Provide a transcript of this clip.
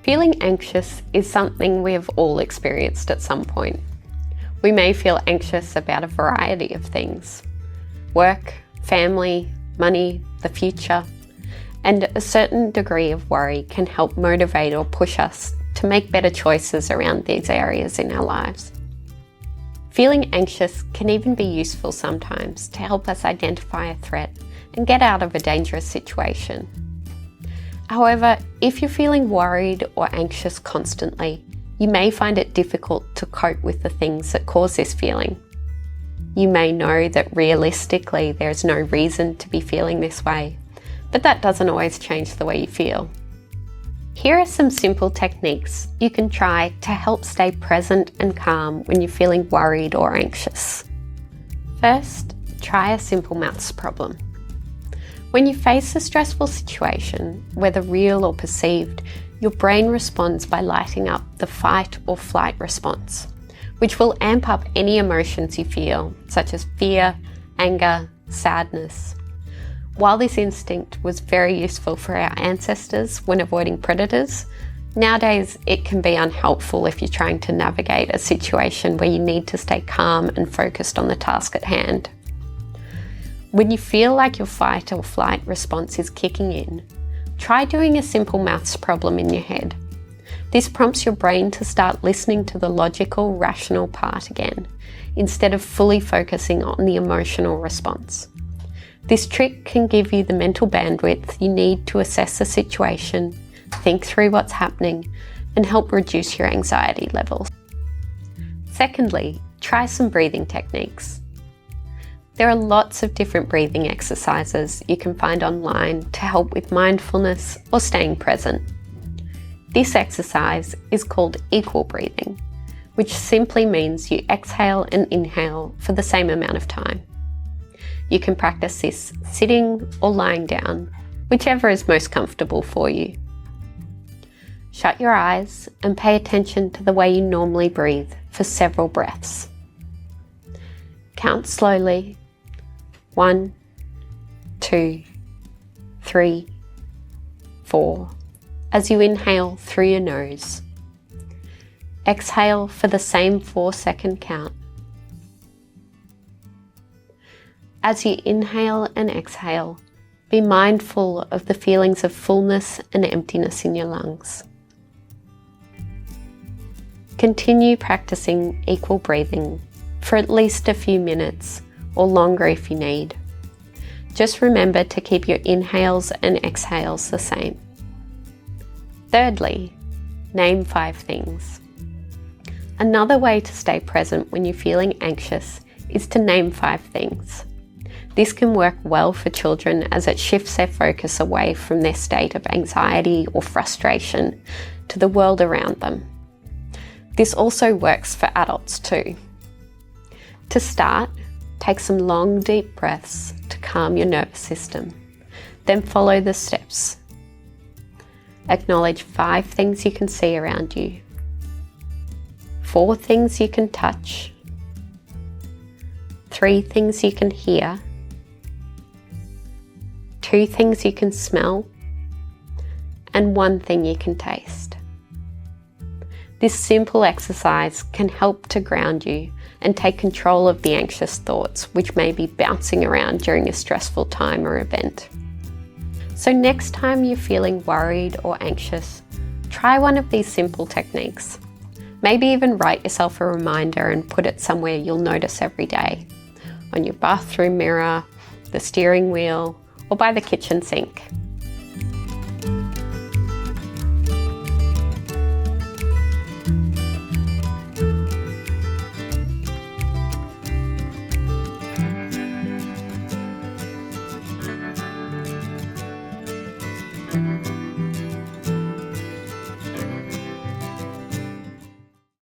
Feeling anxious is something we have all experienced at some point. We may feel anxious about a variety of things: work, family, money, the future, and a certain degree of worry can help motivate or push us to make better choices around these areas in our lives. Feeling anxious can even be useful sometimes to help us identify a threat and get out of a dangerous situation. However, if you're feeling worried or anxious constantly, you may find it difficult to cope with the things that cause this feeling. You may know that realistically there's no reason to be feeling this way, but that doesn't always change the way you feel. Here are some simple techniques you can try to help stay present and calm when you're feeling worried or anxious. First, try a simple maths problem. When you face a stressful situation, whether real or perceived, your brain responds by lighting up the fight or flight response, which will amp up any emotions you feel, such as fear, anger, sadness. While this instinct was very useful for our ancestors when avoiding predators, nowadays it can be unhelpful if you're trying to navigate a situation where you need to stay calm and focused on the task at hand. When you feel like your fight or flight response is kicking in, try doing a simple maths problem in your head. This prompts your brain to start listening to the logical, rational part again, instead of fully focusing on the emotional response. This trick can give you the mental bandwidth you need to assess the situation, think through what's happening, and help reduce your anxiety levels. Secondly, try some breathing techniques. There are lots of different breathing exercises you can find online to help with mindfulness or staying present. This exercise is called equal breathing, which simply means you exhale and inhale for the same amount of time. You can practice this sitting or lying down, whichever is most comfortable for you. Shut your eyes and pay attention to the way you normally breathe for several breaths. Count slowly. 1, 2, 3, 4, as you inhale through your nose. Exhale for the same 4-second count. As you inhale and exhale, be mindful of the feelings of fullness and emptiness in your lungs. Continue practicing equal breathing for at least a few minutes or longer if you need. Just remember to keep your inhales and exhales the same. Thirdly, name 5 things. Another way to stay present when you're feeling anxious is to name 5 things. This can work well for children as it shifts their focus away from their state of anxiety or frustration to the world around them. This also works for adults too. To start, take some long, deep breaths to calm your nervous system. Then follow the steps. Acknowledge 5 things you can see around you, 4 things you can touch, 3 things you can hear, 2 things you can smell, and 1 thing you can taste. This simple exercise can help to ground you and take control of the anxious thoughts which may be bouncing around during a stressful time or event. So next time you're feeling worried or anxious, try one of these simple techniques. Maybe even write yourself a reminder and put it somewhere you'll notice every day, on your bathroom mirror, the steering wheel, or by the kitchen sink.